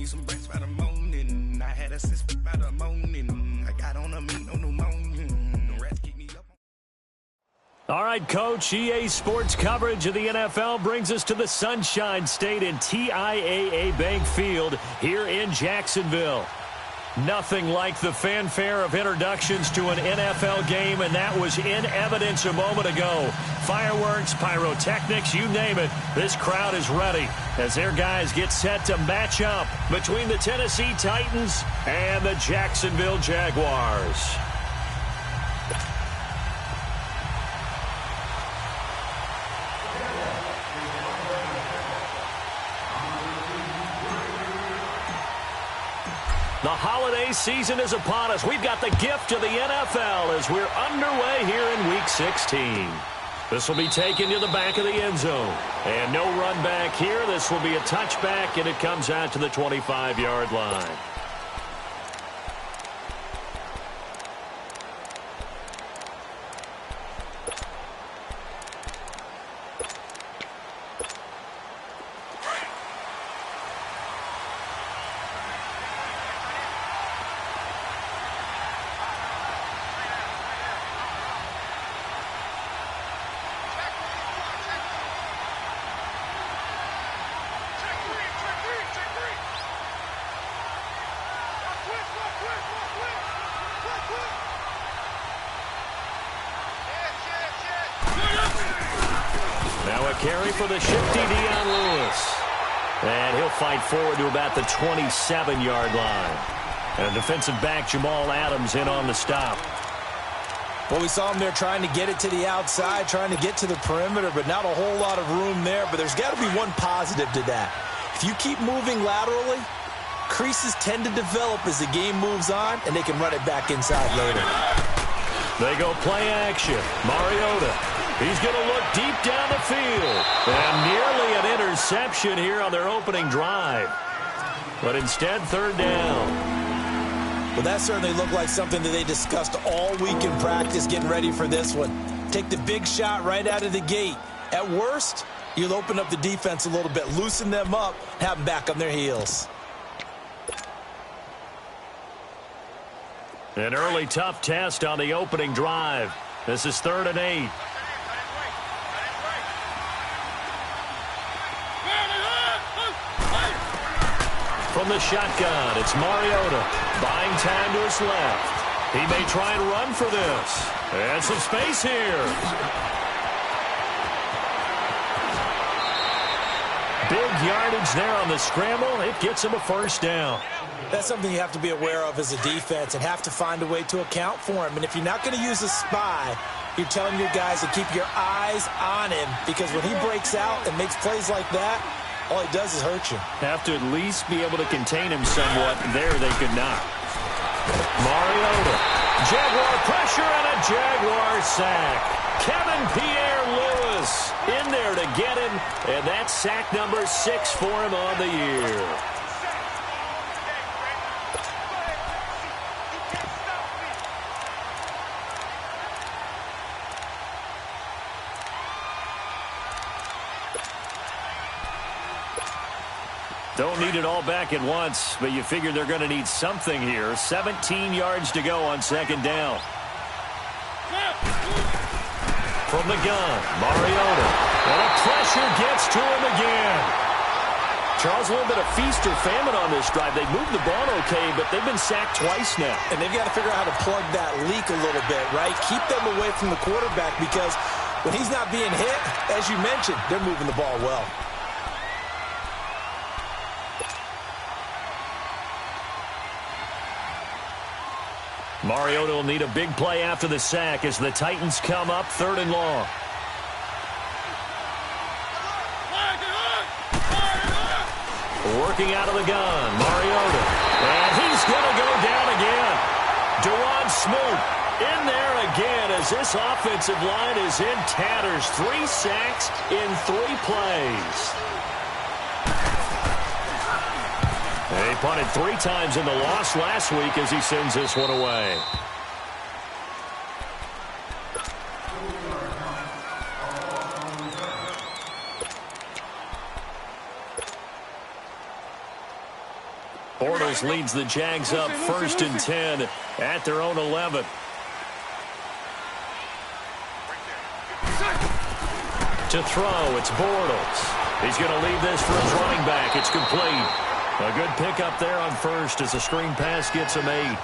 me some breakfast by the morning. I had a six by the morning. I got on a meat, no pneumonia. The rats keep me up. All right, Coach, EA Sports coverage of the NFL brings us to the Sunshine State in TIAA Bank Field here in Jacksonville. Nothing like the fanfare of introductions to an NFL game, and that was in evidence a moment ago. Fireworks, pyrotechnics, you name it. This crowd is ready as their guys get set to match up between the Tennessee Titans and the Jacksonville Jaguars. The holiday season is upon us. We've got the gift of the NFL as we're underway here in Week 16. This will be taken to the back of the end zone. And no run back here. This will be a touchback, and it comes out to the 25-yard line. Now a carry for the shifty Dion Lewis. And he'll fight forward to about the 27-yard line. And defensive back Jamal Adams in on the stop. Well, we saw him there trying to get it to the outside, trying to get to the perimeter, but not a whole lot of room there. But there's got to be one positive to that. If you keep moving laterally, creases tend to develop as the game moves on, and they can run it back inside later. They go play action. Mariota. He's going to look deep down the field. And nearly an interception here on their opening drive. But instead, third down. Well, that certainly looked like something that they discussed all week in practice getting ready for this one. Take the big shot right out of the gate. At worst, you'll open up the defense a little bit, loosen them up, have them back on their heels. An early tough test on the opening drive. This is 3rd and 8. From the shotgun, it's Mariota. Buying time to his left. He may try and run for this. And some space here. Big yardage there on the scramble. It gets him a first down. That's something you have to be aware of as a defense and have to find a way to account for him. And if you're not going to use a spy, you're telling your guys to keep your eyes on him, because when he breaks out and makes plays like that, all he does is hurt you. Have to at least be able to contain him somewhat. There they could not. Mariota. Jaguar pressure and a Jaguar sack. Kevin Pierre-Louis in there to get him. And that's sack number 6 for him on the year. Don't need it all back at once, but you figure they're going to need something here. 17 yards to go on second down. From the gun, Mariota. And a pressure gets to him again. Charles, a little bit of feast or famine on this drive. They moved the ball okay, but they've been sacked twice now. And they've got to figure out how to plug that leak a little bit, right? Keep them away from the quarterback, because when he's not being hit, as you mentioned, they're moving the ball well. Mariota will need a big play after the sack as the Titans come up 3rd and long. Working out of the gun, Mariota. And he's going to go down again. Deron Smoot in there again as this offensive line is in tatters. 3 sacks in 3 plays. He punted 3 times in the loss last week as he sends this one away. Bortles leads the Jags up 1st and 10 at their own 11. To throw, it's Bortles. He's going to leave this for his running back. It's complete. A good pickup there on first as a screen pass gets him 8.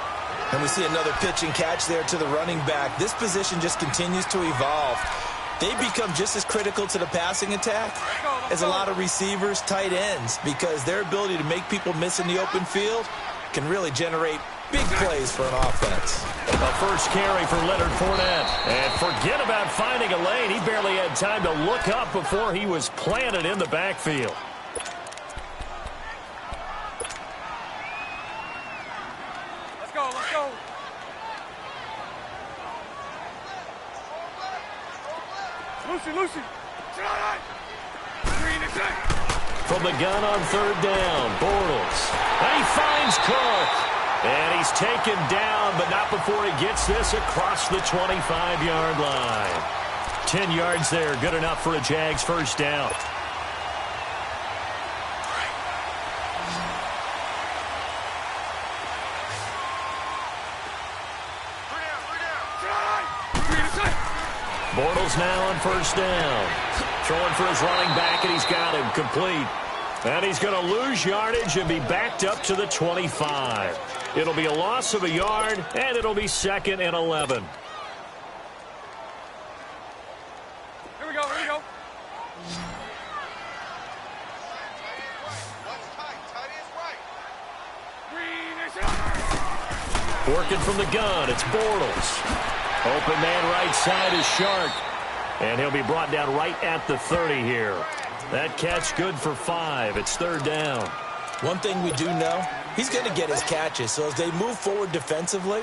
And we see another pitch and catch there to the running back. This position just continues to evolve. They become just as critical to the passing attack as a lot of receivers, tight ends, because their ability to make people miss in the open field can really generate big plays for an offense. A first carry for Leonard Fournette. And forget about finding a lane. He barely had time to look up before he was planted in the backfield. Let's go, let's go. Lucy. From the gun on 3rd down, Bortles. And he finds Cook. And he's taken down, but not before he gets this across the 25-yard line. 10 yards there, good enough for a Jags first down. Bortles now on 1st down. Throwing for his running back, and he's got him complete. And he's going to lose yardage and be backed up to the 25. It'll be a loss of a yard, and it'll be 2nd and 11. Here we go. Working from the gun, it's Bortles. Open man right side is Shark. And he'll be brought down right at the 30 here. That catch good for 5. It's 3rd down. One thing we do know, he's going to get his catches. So as they move forward defensively,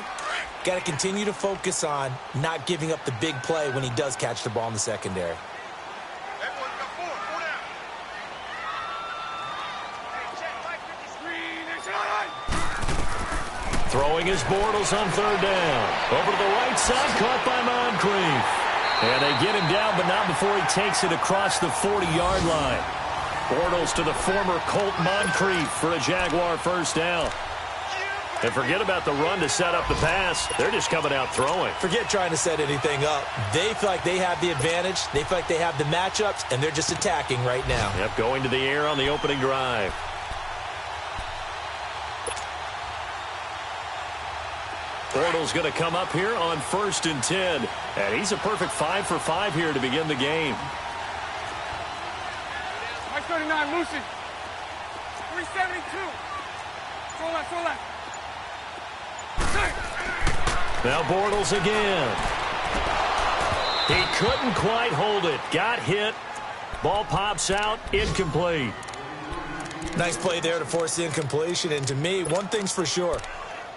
got to continue to focus on not giving up the big play when he does catch the ball in the secondary. Throwing his Bortles on 3rd down. Over to the right side, caught by Moncrief. And they get him down, but not before he takes it across the 40-yard line. Bortles to the former Colt Moncrief for a Jaguar first down. And forget about the run to set up the pass. They're just coming out throwing. Forget trying to set anything up. They feel like they have the advantage. They feel like they have the matchups, and they're just attacking right now. Yep, going to the air on the opening drive. Bortles going to come up here on 1st and 10. And he's a perfect 5 for 5 here to begin the game. Mike 39, Lucy. 372. Throw left. Now Bortles again. He couldn't quite hold it. Got hit. Ball pops out. Incomplete. Nice play there to force the incompletion. And to me, one thing's for sure.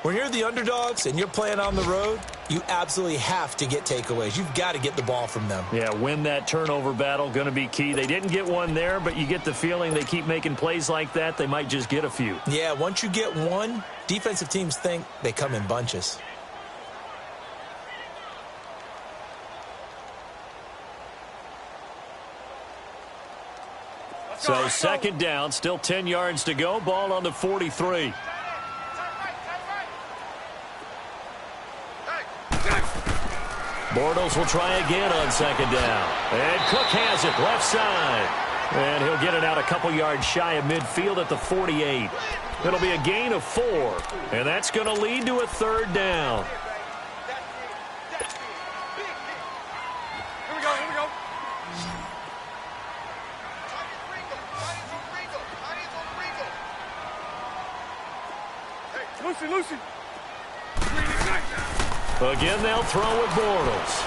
When you're the underdogs and you're playing on the road, you absolutely have to get takeaways. You've got to get the ball from them. Yeah, win that turnover battle, going to be key. They didn't get one there, but you get the feeling they keep making plays like that, they might just get a few. Yeah, once you get one, defensive teams think they come in bunches. So 2nd down, still 10 yards to go. Ball on the 43. Bortles will try again on 2nd down. And Cook has it left side. And he'll get it out a couple yards shy of midfield at the 48. It'll be a gain of 4. And that's going to lead to a 3rd down. Here we go. Lucy. Again, they'll throw with Bortles.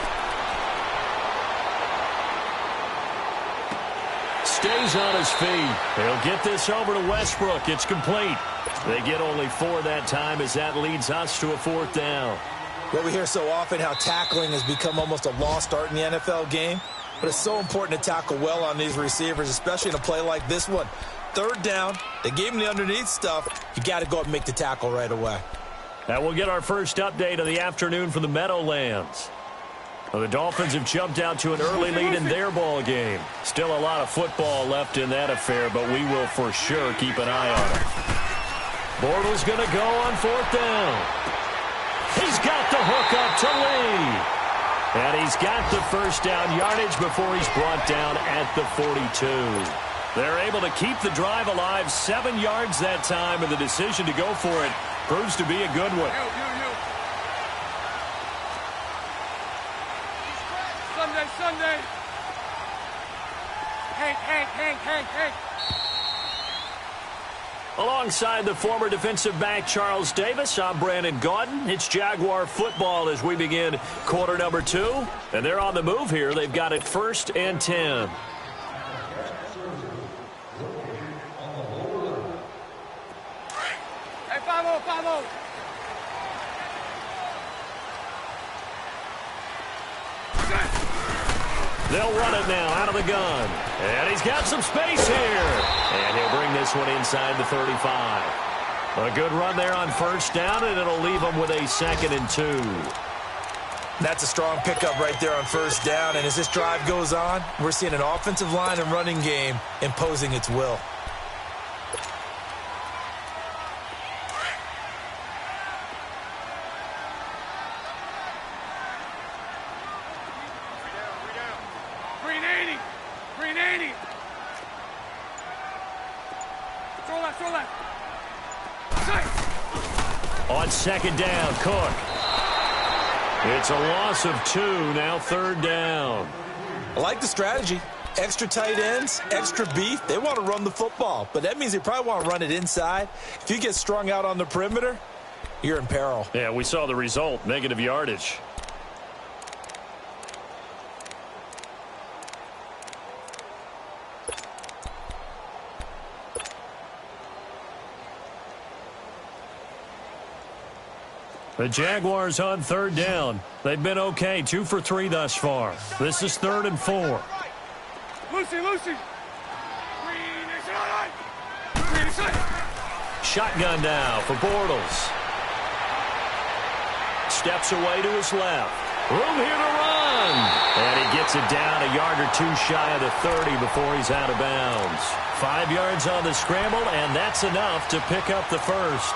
Stays on his feet. They'll get this over to Westbrook. It's complete. They get only 4 that time as that leads us to a 4th down. Well, we hear so often how tackling has become almost a lost art in the NFL game. But it's so important to tackle well on these receivers, especially in a play like this one. 3rd down, they gave him the underneath stuff. You got to go up and make the tackle right away. And we'll get our first update of the afternoon from the Meadowlands. Well, the Dolphins have jumped out to an early lead in their ball game. Still a lot of football left in that affair, but we will for sure keep an eye on it. Bortles going to go on 4th down. He's got the hook up to Lee. And he's got the first down yardage before he's brought down at the 42. They're able to keep the drive alive, 7 yards that time, and the decision to go for it proves to be a good one. Sunday. Hank. Alongside the former defensive back Charles Davis, I'm Brandon Gaudin. It's Jaguar football as we begin quarter number 2. And they're on the move here. They've got it 1st and 10. Hey, 5-0. They'll run it now out of the gun. And he's got some space here. And he'll bring this one inside the 35. A good run there on 1st down, and it'll leave him with a 2nd and 2. That's a strong pickup right there on 1st down. And as this drive goes on, we're seeing an offensive line and running game imposing its will. On 2nd down, Cook. It's a loss of 2, now 3rd down. I like the strategy. Extra tight ends, extra beef. They want to run the football, but that means they probably want to run it inside. If you get strung out on the perimeter, you're in peril. Yeah, we saw the result, negative yardage. The Jaguars on 3rd down. They've been okay, 2 for 3 thus far. This is 3rd and 4. Lucy. Shotgun now for Bortles. Steps away to his left. Room here to run. And he gets it down a yard or 2 shy of the 30 before he's out of bounds. 5 yards on the scramble, and that's enough to pick up the first.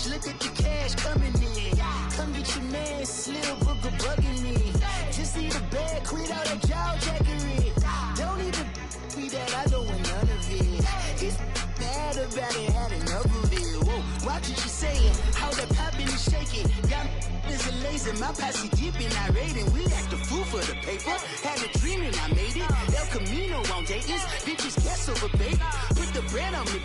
Look at the cash coming in. Come get your man, Slim Booker bugging me. Just see the bag, quit all that jaw jackery. Don't even be that, I don't want none of it. He's mad about it, had enough of it. Whoa, watch what you saying, how that poppin' and shaking. Y'all is a lazy, my posse dipping, I raiding. We act a fool for the paper. Had a dream and I made it. El Camino on Dayton's, bitches guess over bait. Put the bread on me.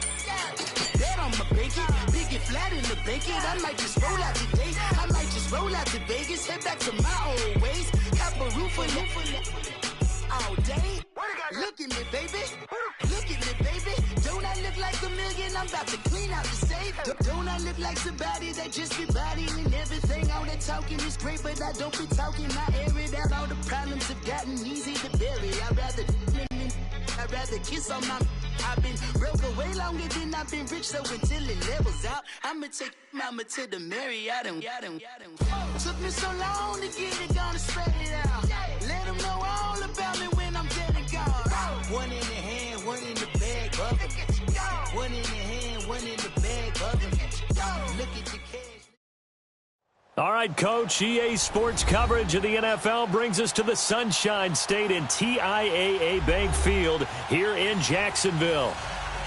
I'ma bake it, big and flat in the bacon. I might just roll out today. I might just roll out to Vegas, head back to my old ways. Cop a roof all day. Look at me, baby. Look at me, baby. Don't I look like a million? I'm about to clean out the safe. Don't I look like somebody that just be bodying everything? All that talking is great, but I don't be talking. I air it out. All the problems have gotten easy to bury. I'd rather kiss on my. I've been broke away longer than I've been rich, so until it levels out, I'ma take mama to the Marriott and took me so long to get it, gonna spread it out. Let them know all about me when I'm dead and gone. One in the hand, one in the bag, bubba. One in the hand, one in the bag, bubba. Look at the cash. All right, Coach, EA Sports coverage of the NFL brings us to the Sunshine State in TIAA Bank Field here in Jacksonville.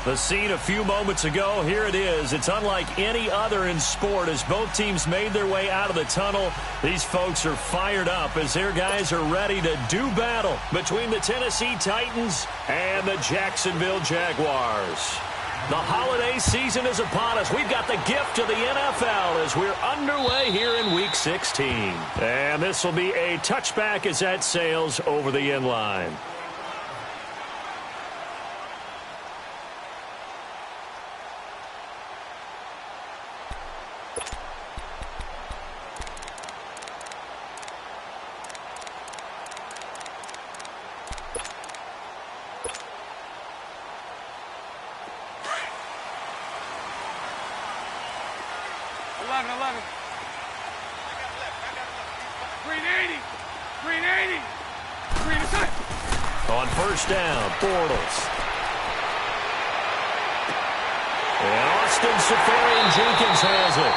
The scene a few moments ago, here it is. It's unlike any other in sport as both teams made their way out of the tunnel. These folks are fired up as their guys are ready to do battle between the Tennessee Titans and the Jacksonville Jaguars. The holiday season is upon us. We've got the gift of the NFL as we're underway here in Week 16. And this will be a touchback as that sails over the end line. On first down, Bortles. And Austin Safarian-Jenkins has it.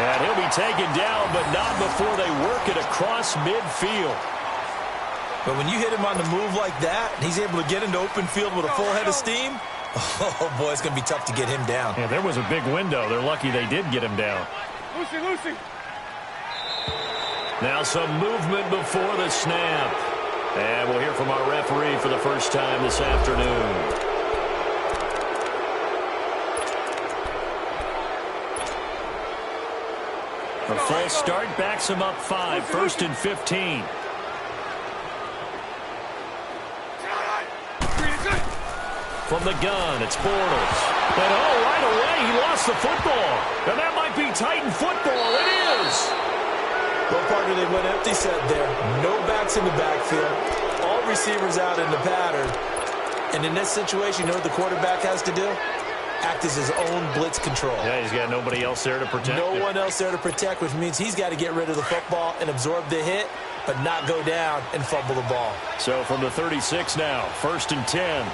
And he'll be taken down, but not before they work it across midfield. But when you hit him on the move like that, and he's able to get into open field with a full head of steam, oh, boy, it's going to be tough to get him down. Yeah, there was a big window. They're lucky they did get him down. Lucy. Now some movement before the snap. And we'll hear from our referee for the first time this afternoon. A false start backs him up 5, 1st and 15. From the gun, it's Bortles. And right away, he lost the football. And that might be Titan football. It is. Well, partner, they went empty set there. No backs in the backfield. All receivers out in the pattern. And in this situation, you know what the quarterback has to do? Act as his own blitz control. Yeah, he's got nobody else there to protect him. No one else there to protect, which means he's got to get rid of the football and absorb the hit, but not go down and fumble the ball. So from the 36 now, 1st and 10.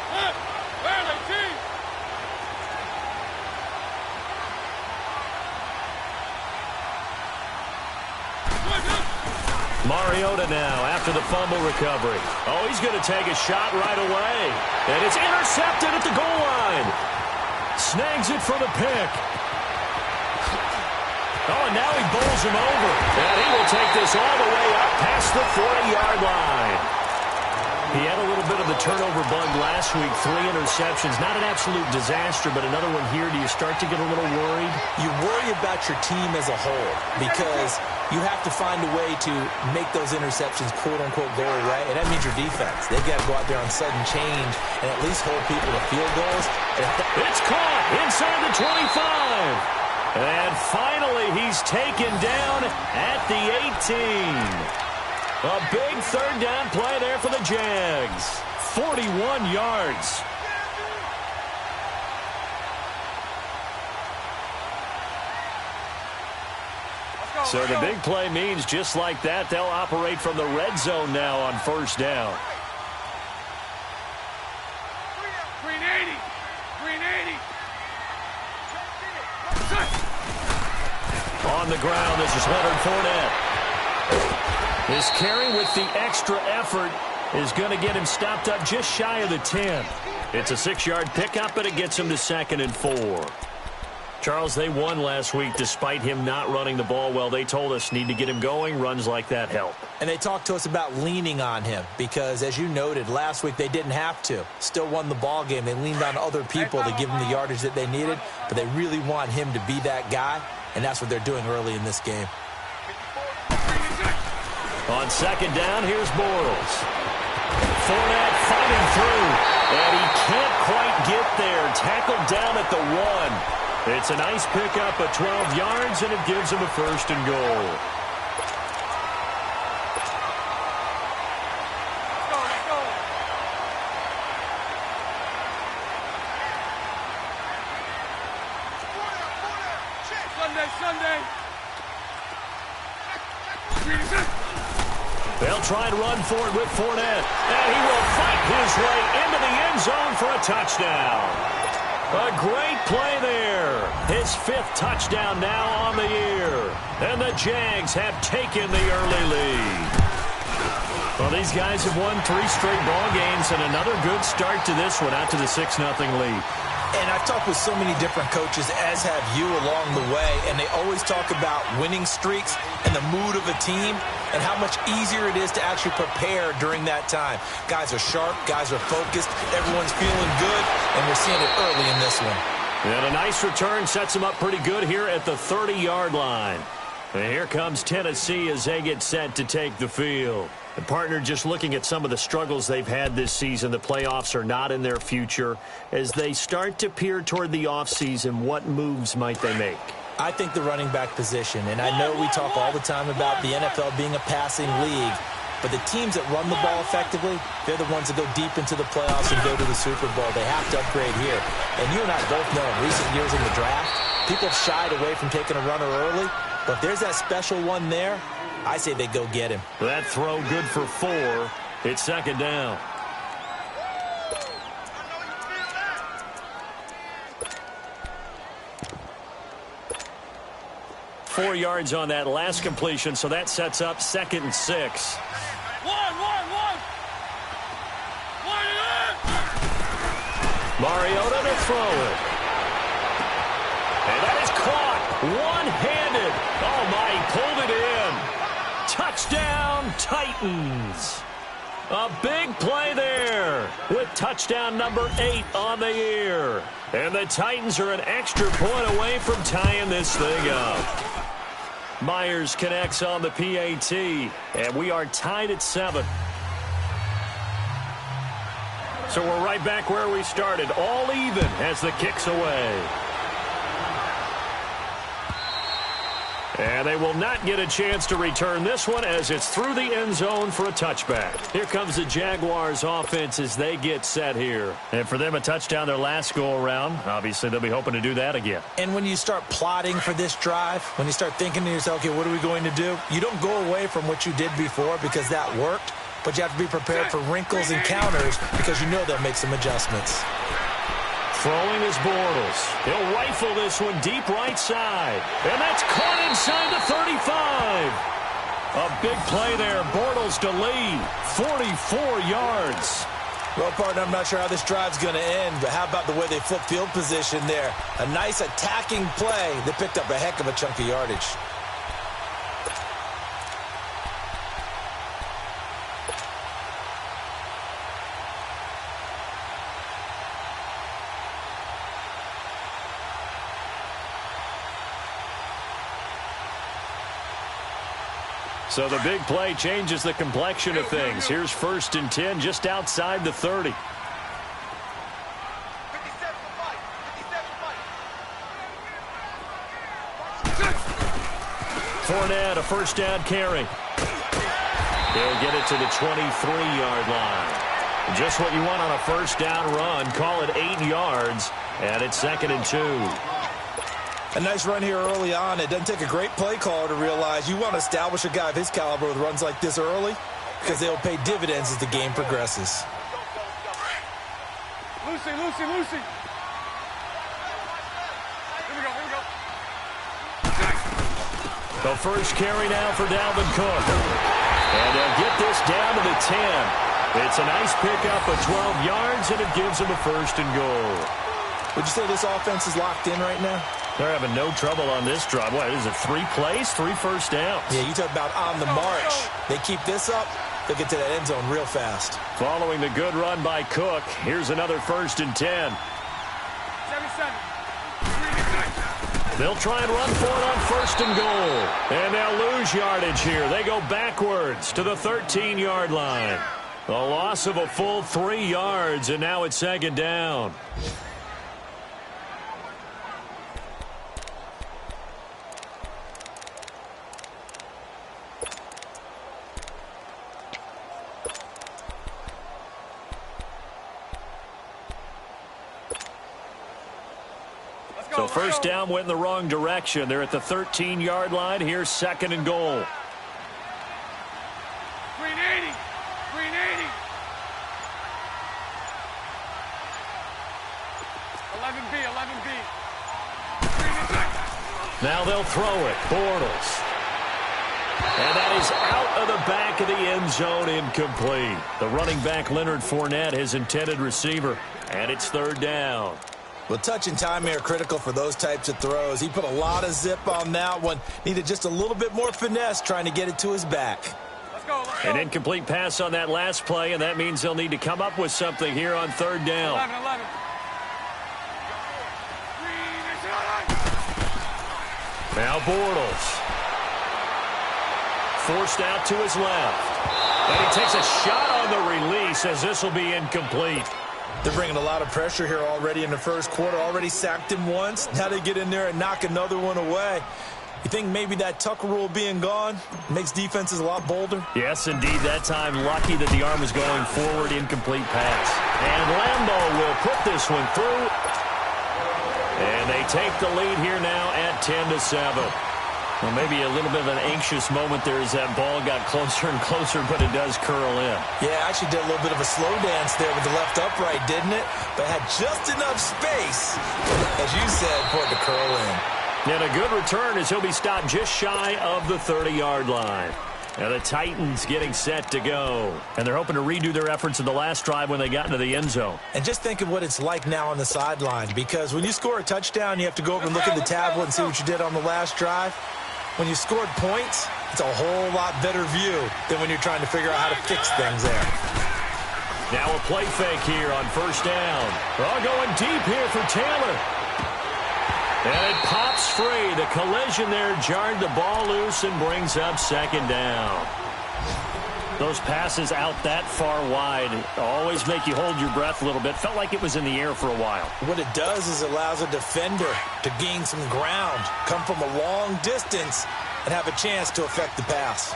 Mariota now after the fumble recovery. Oh, he's going to take a shot right away. And it's intercepted at the goal line. Snags it for the pick. Oh, and now he bowls him over. And he will take this all the way up past the 40-yard line. He had a little bit of the turnover bug last week, 3 interceptions. Not an absolute disaster, but another one here. Do you start to get a little worried? You worry about your team as a whole because you have to find a way to make those interceptions, quote-unquote, go away, and that means your defense. They've got to go out there on sudden change and at least hold people to field goals. It's caught inside the 25. And finally, he's taken down at the 18. A big 3rd down play there for the Jags. 41 yards. So the big play means just like that, they'll operate from the red zone now on 1st down. 380. On the ground, this is Leonard Fournette. His carry with the extra effort is going to get him stopped up just shy of the 10. It's a 6-yard pickup, and it gets him to 2nd and 4. Charles, they won last week despite him not running the ball well. They told us need to get him going. Runs like that help. And they talked to us about leaning on him because, as you noted, last week they didn't have to. Still won the ball game. They leaned on other people to give them the yardage that they needed, but they really want him to be that guy, and that's what they're doing early in this game. On 2nd down, here's Bortles. Fournette fighting through, and he can't quite get there. Tackled down at the 1. It's a nice pickup of 12 yards, and it gives him a 1st and goal. Let's go. Sunday. They'll try and run for it with Fournette. And he will fight his way into the end zone for a touchdown. A great play there. His 5th touchdown now on the year. And the Jags have taken the early lead. Well, these guys have won 3 straight ball games and another good start to this one out to the 6-0 lead. And I've talked with so many different coaches, as have you along the way, and they always talk about winning streaks and the mood of a team and how much easier it is to actually prepare during that time. Guys are sharp, guys are focused, everyone's feeling good, and we're seeing it early in this one. And a nice return sets them up pretty good here at the 30-yard line. And here comes Tennessee as they get set to take the field. And partner, just looking at some of the struggles they've had this season, the playoffs are not in their future. As they start to peer toward the offseason, what moves might they make? I think the running back position, and I know we talk all the time about the NFL being a passing league, but the teams that run the ball effectively, they're the ones that go deep into the playoffs and go to the Super Bowl. They have to upgrade here. And you and I both know in recent years in the draft, people have shied away from taking a runner early, but if there's that special one there, I say they go get him. That throw good for 4. It's second down. Four yards on that last completion, so that sets up 2nd and 6. Mariota to throw it. And that is caught one-handed. Oh, my, he pulled it in. Touchdown, Titans. A big play there with touchdown number 8 on the year. And the Titans are an extra point away from tying this thing up. Myers connects on the PAT, and we are tied at 7. So we're right back where we started, all even as the kick's away. And they will not get a chance to return this one as it's through the end zone for a touchback. Here comes the Jaguars offense as they get set here. And for them, a touchdown their last go-around. Obviously, they'll be hoping to do that again. And when you start plotting for this drive, when you start thinking to yourself, okay, what are we going to do? You don't go away from what you did before because that worked, but you have to be prepared for wrinkles and counters because you know they'll make some adjustments. Throwing is Bortles. He'll rifle this one deep right side. And that's caught inside the 35. A big play there. Bortles to lead. 44 yards. Well, partner, I'm not sure how this drive's going to end, but how about the way they flip field position there? A nice attacking play that picked up a heck of a chunk of yardage. So the big play changes the complexion of things. Here's 1st and 10 just outside the 30. Fournette, a first down carry. He'll get it to the 23-yard line. Just what you want on a first down run. Call it 8 yards, and it's 2nd and 2. A nice run here early on. It doesn't take a great play caller to realize you want to establish a guy of his caliber with runs like this early because they'll pay dividends as the game progresses. Lucy. Here we go. The first carry now for Dalvin Cook. And they'll get this down to the 10. It's a nice pickup of 12 yards, and it gives them a 1st and goal. Would you say this offense is locked in right now? They're having no trouble on this drive. What is it, 3 plays, 3 first downs? Yeah, you talk about on the march. They keep this up, they'll get to that end zone real fast. Following the good run by Cook, here's another 1st and 10. 7-7. They'll try and run for it on 1st and goal. And they'll lose yardage here. They go backwards to the 13-yard line. A loss of a full 3 yards, and now it's 2nd down. So first down went in the wrong direction. They're at the 13-yard line. Here's 2nd and goal. 380. Now they'll throw it. Bortles. And that is out of the back of the end zone, incomplete. The running back, Leonard Fournette, his intended receiver. And it's 3rd down. Well, touch and timing are critical for those types of throws. He put a lot of zip on that one. Needed just a little bit more finesse trying to get it to his back. Let's go. An incomplete pass on that last play, and that means they'll need to come up with something here on third down. 11. Now Bortles. Forced out to his left. And he takes a shot on the release as this will be incomplete. They're bringing a lot of pressure here already in the first quarter. Already sacked him once. Now they get in there and knock another one away. You think maybe that Tucker rule being gone makes defenses a lot bolder? Yes, indeed. That time, lucky that the arm was going forward. Incomplete pass. And Lambeau will put this one through. And they take the lead here now at 10-7. Well, maybe a little bit of an anxious moment there as that ball got closer and closer, but it does curl in. Yeah, actually did a little bit of a slow dance there with the left upright, didn't it? But had just enough space, as you said, for it to curl in. And a good return as he'll be stopped just shy of the 30-yard line. Now the Titans getting set to go. And they're hoping to redo their efforts in the last drive when they got into the end zone. And just think of what it's like now on the sideline, because when you score a touchdown, you have to go over and look at the tablet and see what you did on the last drive. When you scored points, it's a whole lot better view than when you're trying to figure out how to fix things there. Now a play fake here on first down. All going deep here for Taylor. And it pops free. The collision there jarred the ball loose and brings up second down. Those passes out that far wide always make you hold your breath a little bit. Felt like it was in the air for a while. What it does is it allows a defender to gain some ground, come from a long distance, and have a chance to affect the pass.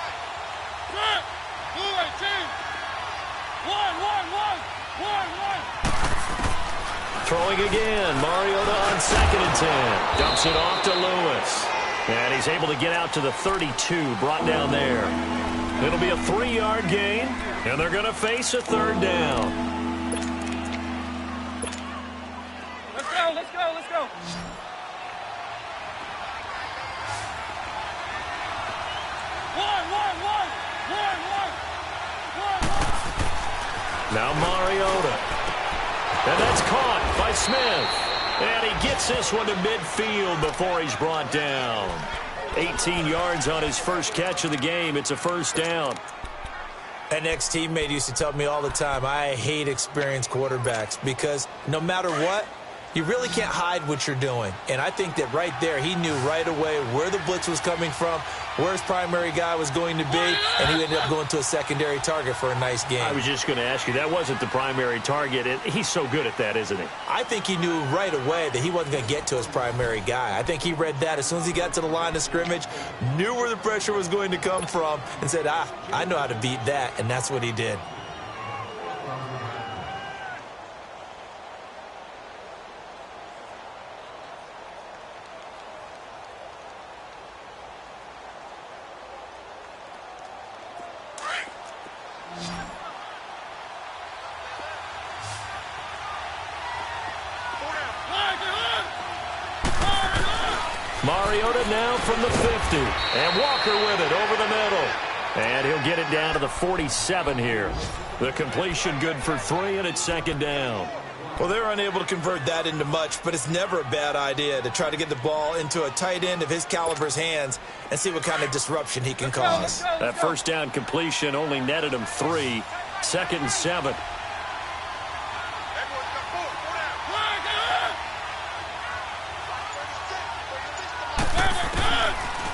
Throwing again. Mariota on 2nd and 10. Dumps it off to Lewis. And he's able to get out to the 32, brought down there. It'll be a 3-yard gain, and they're going to face a third down. Let's go, let's go, let's go. One. Now Mariota. And that's caught by Smith. And he gets this one to midfield before he's brought down. 18 yards on his first catch of the game. It's a first down. An ex-teammate used to tell me all the time, I hate experienced quarterbacks because no matter what, you really can't hide what you're doing. And I think that right there, he knew right away where the blitz was coming from, where his primary guy was going to be, and he ended up going to a secondary target for a nice game. I was just going to ask you, that wasn't the primary target. He's so good at that, isn't he? I think he knew right away that he wasn't going to get to his primary guy. I think he read that as soon as he got to the line of scrimmage, knew where the pressure was going to come from, and said, I know how to beat that, and that's what he did. Mariota now from the 50. And Walker with it over the middle. And he'll get it down to the 47 here. The completion good for 3, and it's second down. Well, they're unable to convert that into much, but it's never a bad idea to try to get the ball into a tight end of his caliber's hands and see what kind of disruption he can cause. That first down completion only netted him 3. 2nd and 7.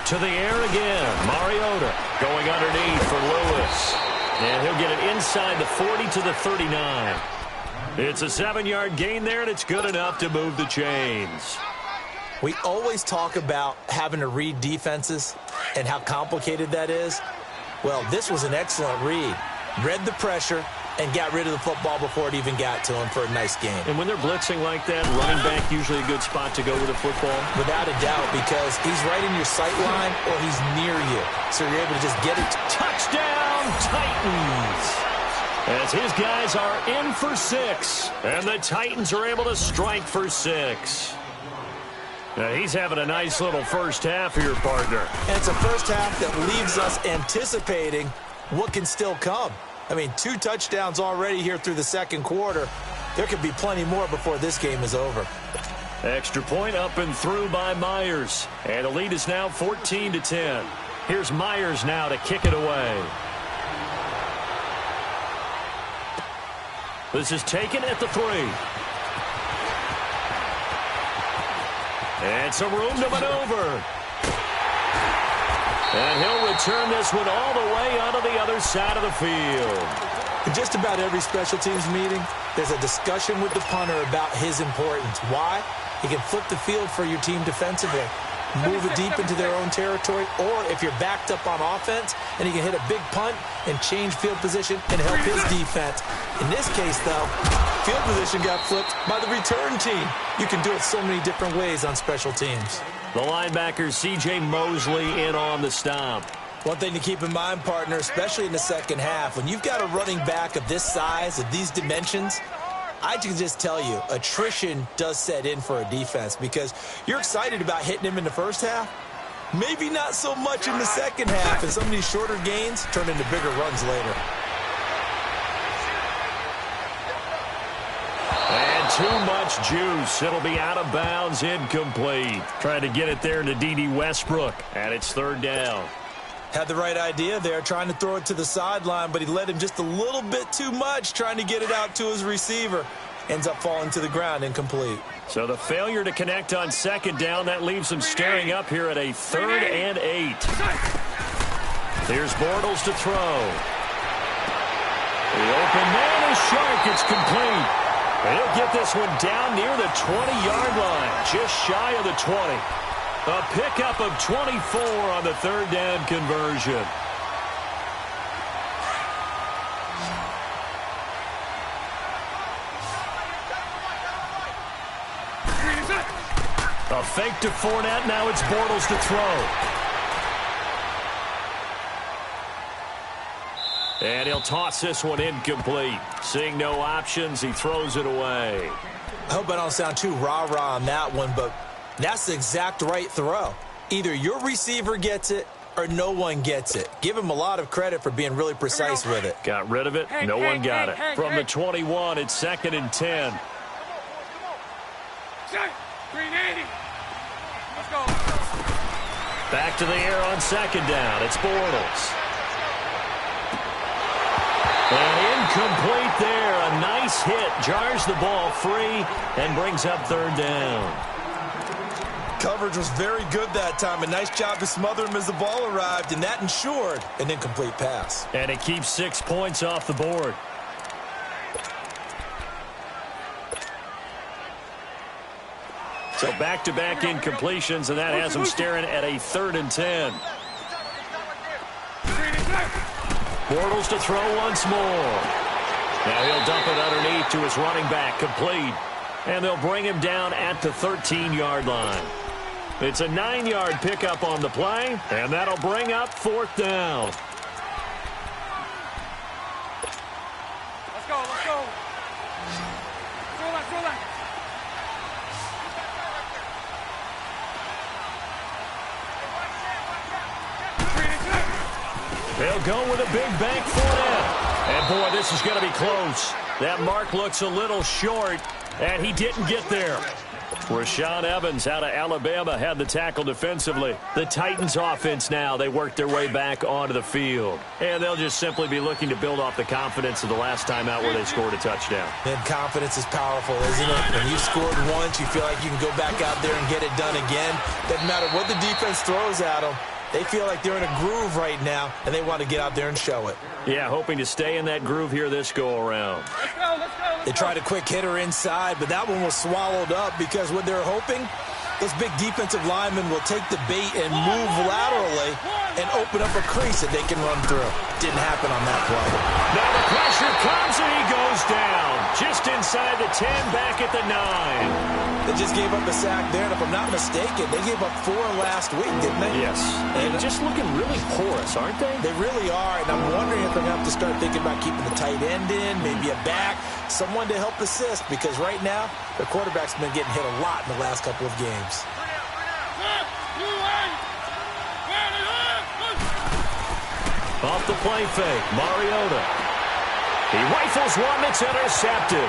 To the air again. Mariota going underneath for Lewis. And he'll get it inside the 40 to the 39. It's a 7-yard gain there, and it's good enough to move the chains. We always talk about having to read defenses and how complicated that is. Well, this was an excellent read. Read the pressure and got rid of the football before it even got to him for a nice game. And when they're blitzing like that, running back usually a good spot to go with the football? Without a doubt, because he's right in your sight line or he's near you. So you're able to just get it. Touchdown, Titans! As his guys are in for 6, and the Titans are able to strike for 6. Now, he's having a nice little first half here, partner. And it's a first half that leaves us anticipating what can still come. I mean, 2 touchdowns already here through the second quarter. There could be plenty more before this game is over. Extra point up and through by Myers. And the lead is now 14-10. Here's Myers now to kick it away. This is taken at the 3. And some room to maneuver. And he'll return this one all the way onto the other side of the field. In just about every special teams meeting, there's a discussion with the punter about his importance. Why? He can flip the field for your team defensively, move it deep into their own territory, or if you're backed up on offense, and he can hit a big punt and change field position and help his defense. In this case, though, field position got flipped by the return team. You can do it so many different ways on special teams. The linebacker, C.J. Mosley, in on the stop. One thing to keep in mind, partner, especially in the second half, when you've got a running back of this size, of these dimensions, I can just tell you, attrition does set in for a defense because you're excited about hitting him in the first half. Maybe not so much in the second half, and some of these shorter gains turn into bigger runs later. And too much juice. It'll be out of bounds, incomplete. Trying to get it there to D.D. Westbrook, and it's third down. Had the right idea there, trying to throw it to the sideline, but he led him just a little bit too much, trying to get it out to his receiver. Ends up falling to the ground, incomplete. So the failure to connect on second down, that leaves him staring up here at a 3rd and 8. Here's Bortles to throw. The open man is sharp. It's complete. And he'll get this one down near the 20-yard line, just shy of the 20. A pickup of 24 on the third down conversion. A fake to Fournette. Now it's Bortles to throw. And he'll toss this one incomplete. Seeing no options, he throws it away. I hope I don't sound too rah-rah on that one, but that's the exact right throw. Either your receiver gets it or no one gets it. Give him a lot of credit for being really precise with it. Got rid of it. No one got it. From the 21, it's 2nd and 10. 380. Let's go. Back to the air on second down. It's Bortles. And incomplete there. A nice hit. Jars the ball free and brings up third down. Coverage was very good that time. A nice job to smother him as the ball arrived, and that ensured an incomplete pass. And it keeps 6 points off the board. So back-to-back incompletions, and that has him staring at a 3rd and 10. Bortles to throw once more. Now he'll dump it underneath to his running back, complete. And they'll bring him down at the 13-yard line. It's a 9-yard pickup on the play, and that'll bring up 4th down. Let's go, let's go. Throw that, throw that. They'll go with a big bank for it. And, boy, this is going to be close. That mark looks a little short, and he didn't get there. Rashaan Evans out of Alabama had the tackle defensively. The Titans offense now, they work their way back onto the field. And they'll just simply be looking to build off the confidence of the last time out where they scored a touchdown. And confidence is powerful, isn't it? When you scored once, you feel like you can go back out there and get it done again. Doesn't matter what the defense throws at them. They feel like they're in a groove right now, and they want to get out there and show it. Yeah, hoping to stay in that groove here this go-around. Let's go, let's go. They tried a quick hitter inside, but that one was swallowed up because what they're hoping, those big defensive linemen will take the bait and move laterally and open up a crease that they can run through. Didn't happen on that play. Now the pressure comes, and he goes down. Just inside the 10, back at the 9. They just gave up a sack there, and if I'm not mistaken, they gave up 4 last week, didn't they? Yes. And just looking really porous, aren't they? They really are, and I'm wondering if they're going to have to start thinking about keeping the tight end in, maybe a back, someone to help assist, because right now, their quarterback's been getting hit a lot in the last couple of games. Off the play fake, Mariota. He rifles one that's intercepted.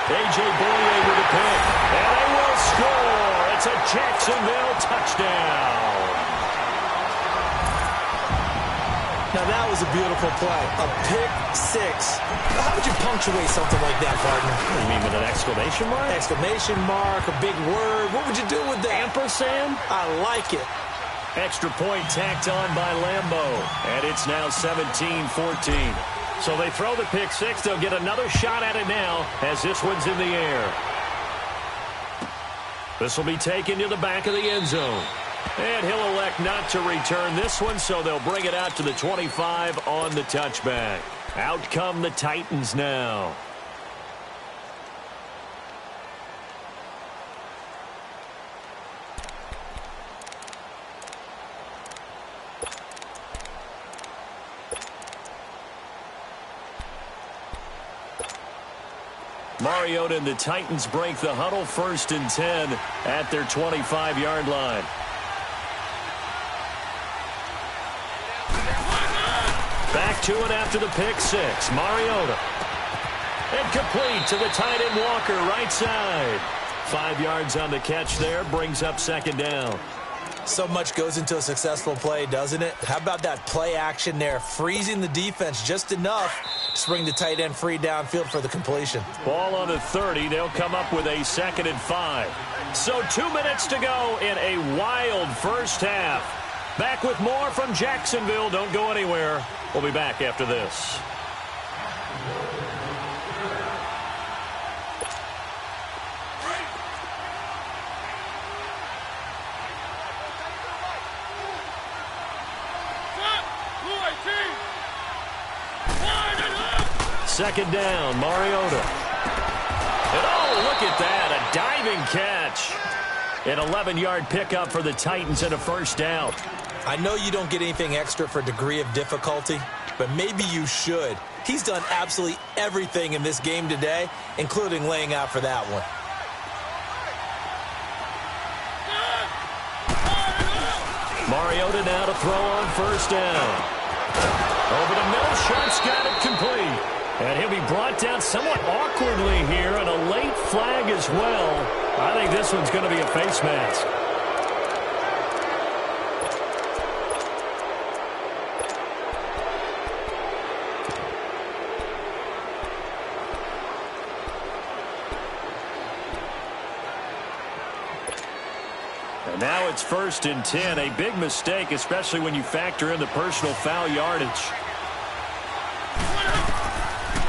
A.J. Boye with a pick. And they will score. It's a Jacksonville touchdown. Now, that was a beautiful play. A pick six. How would you punctuate something like that, partner? What do you mean, with an exclamation mark? Exclamation mark, a big word. What would you do with that? Ampersand? I like it. Extra point tacked on by Lambo. And it's now 17-14. So they throw the pick six. They'll get another shot at it now as this one's in the air. This will be taken to the back of the end zone. And he'll elect not to return this one, so they'll bring it out to the 25 on the touchback. Out come the Titans now. Mariota and the Titans break the huddle, 1st and 10 at their 25-yard line. Back to it after the pick six. Mariota. And complete to the tight end Walker, right side. 5 yards on the catch there, brings up 2nd down. So much goes into a successful play, doesn't it? How about that play action there, freezing the defense just enough to bring the tight end free downfield for the completion. Ball on the 30. They'll come up with a 2nd and 5. So 2 minutes to go in a wild first half. Back with more from Jacksonville. Don't go anywhere. We'll be back after this. Second down, Mariota. And oh, look at that, a diving catch. An 11-yard pickup for the Titans and a 1st down. I know you don't get anything extra for degree of difficulty, but maybe you should. He's done absolutely everything in this game today, including laying out for that one. Mariota now to throw on 1st down. Over the middle, Sharp's got it complete. And he'll be brought down somewhat awkwardly here, and a late flag as well. I think this one's going to be a face mask. And now it's 1st and 10. A big mistake, especially when you factor in the personal foul yardage.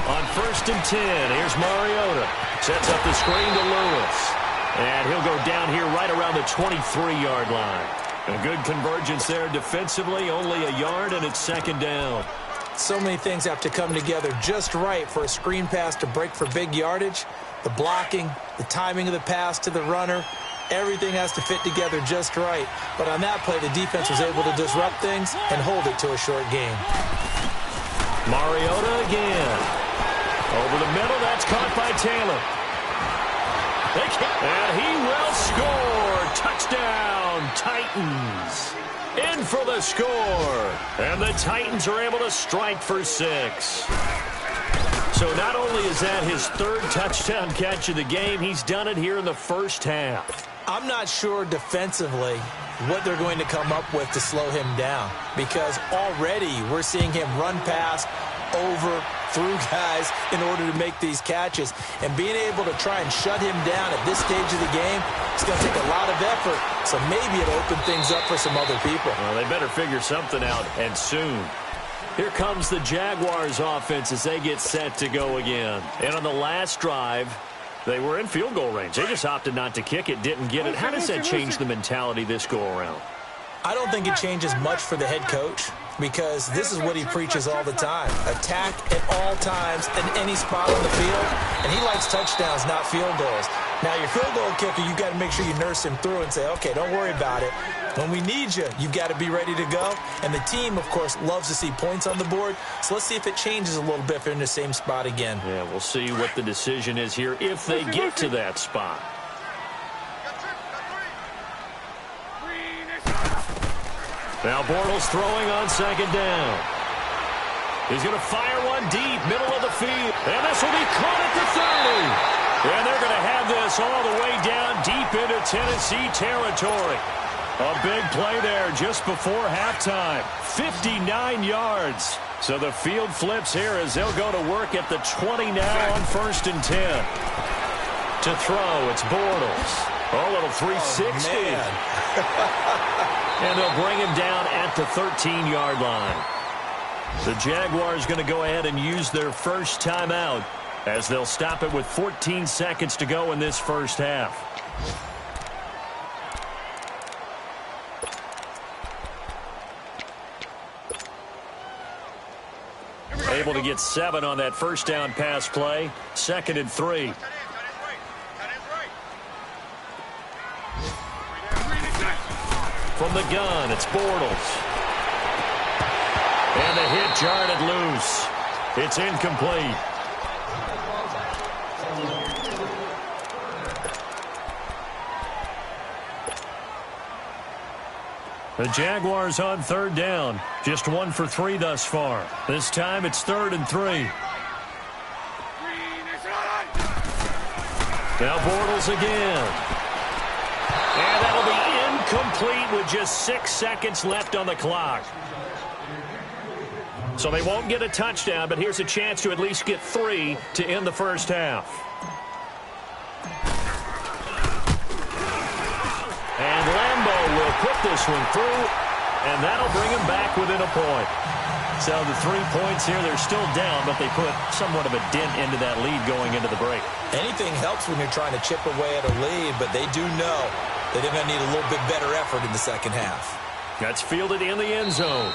On 1st and 10, here's Mariota. Sets up the screen to Lewis. And he'll go down here right around the 23-yard line. A good convergence there defensively, only a yard, and it's 2nd down. So many things have to come together just right for a screen pass to break for big yardage. The blocking, the timing of the pass to the runner, everything has to fit together just right. But on that play, the defense was able to disrupt things and hold it to a short game. Mariota again. Over the middle, that's caught by Taylor. And he will score. Touchdown, Titans. In for the score. And the Titans are able to strike for 6. So not only is that his 3rd touchdown catch of the game, he's done it here in the first half. I'm not sure defensively what they're going to come up with to slow him down, because already we're seeing him run past, over, through guys in order to make these catches. And being able to try and shut him down at this stage of the game, it's going to take a lot of effort. So maybe it'll open things up for some other people. Well, they better figure something out, and soon. Here comes the Jaguars offense as they get set to go again. And on the last drive, they were in field goal range. They just opted not to kick it, didn't get it. How does that change the mentality this go-around? I don't think it changes much for the head coach, because this is what he preaches all the time. Attack at all times in any spot on the field, and he likes touchdowns, not field goals. Now, your field goal kicker, you've got to make sure you nurse him through and say, okay, don't worry about it. When we need you, you've got to be ready to go. And the team, of course, loves to see points on the board. So let's see if it changes a little bit if they're in the same spot again. Yeah, we'll see what the decision is here if they get to that spot. Now Bortles throwing on 2nd down. He's going to fire one deep, middle of the field. And this will be caught at the 30. And they're going to have this all the way down deep into Tennessee territory. A big play there just before halftime. 59 yards. So the field flips here as they'll go to work at the 20 now on 1st and 10. To throw, it's Bortles. Oh, little 360. And they'll bring him down at the 13-yard line. The Jaguars going to go ahead and use their first timeout as they'll stop it with 14 seconds to go in this first half. Able to get 7 on that first down pass play. 2nd and 3. From the gun, it's Bortles. And the hit jarred loose. It's incomplete. The Jaguars on 3rd down. Just 1 for 3 thus far. This time it's 3rd and 3. Now Bortles again. And that'll be incomplete with just 6 seconds left on the clock. So they won't get a touchdown, but here's a chance to at least get 3 to end the first half. And Lambeau will put this one through, and that'll bring him back within a point. So the 3 points here, they're still down, but they put somewhat of a dent into that lead going into the break. Anything helps when you're trying to chip away at a lead, but they do know that they're going to need a little bit better effort in the second half. That's fielded in the end zone.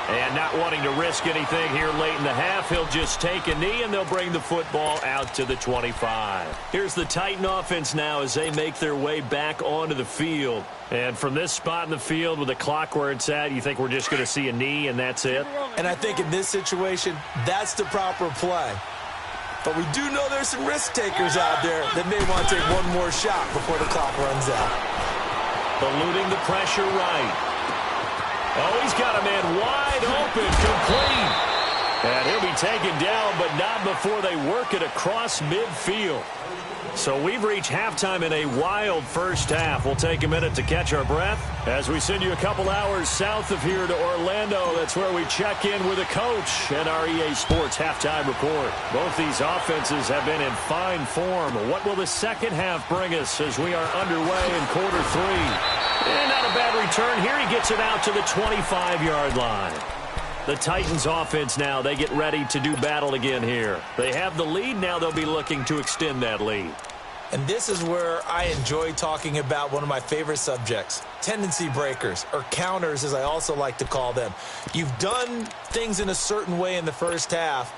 And not wanting to risk anything here late in the half, he'll just take a knee, and they'll bring the football out to the 25. Here's the Titan offense now as they make their way back onto the field. And from this spot in the field with the clock where it's at, you think we're just going to see a knee and that's it? And I think in this situation, that's the proper play. But we do know there's some risk takers out there that may want to take one more shot before the clock runs out. Eluding the pressure right. Oh, he's got a man wide open, complete. And he'll be taken down, but not before they work it across midfield. So we've reached halftime in a wild first half. We'll take a minute to catch our breath as we send you a couple hours south of here to Orlando. That's where we check in with a coach and our EA Sports halftime report. Both these offenses have been in fine form. What will the second half bring us as we are underway in quarter 3? And not a bad return here. He gets it out to the 25-yard line. The Titans offense now, they get ready to do battle again here. They have the lead. Now they'll be looking to extend that lead. And this is where I enjoy talking about one of my favorite subjects, tendency breakers, or counters as I also like to call them. You've done things in a certain way in the first half,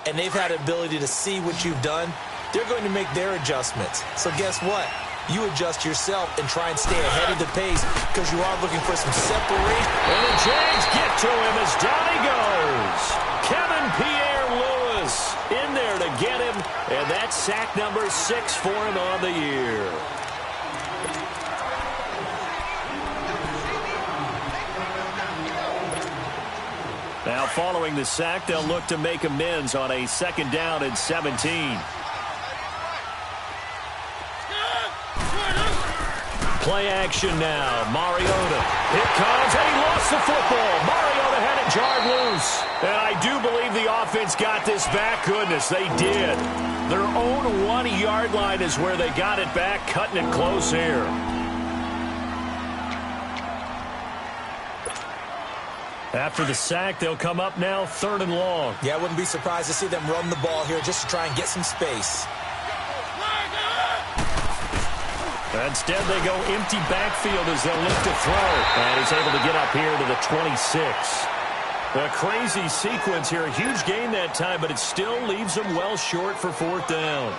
and they've had the ability to see what you've done. They're going to make their adjustments. So guess what? You adjust yourself and try and stay ahead of the pace because you are looking for some separation. And the Jags get to him as down he goes. Kevin Pierre-Louis in there to get him, and that's sack number 6 for him on the year. Now following the sack, they'll look to make amends on a 2nd down and 17. Play action now. Mariota. Here comes, and he lost the football. Mariota had it jarred loose. And I do believe the offense got this back. Goodness, they did. Their own 1-yard line is where they got it back, cutting it close here. After the sack, they'll come up now 3rd and long. Yeah, I wouldn't be surprised to see them run the ball here just to try and get some space. Instead, they go empty backfield as they'll look to throw. And he's able to get up here to the 26. A crazy sequence here. A huge gain that time, but it still leaves them well short for 4th down.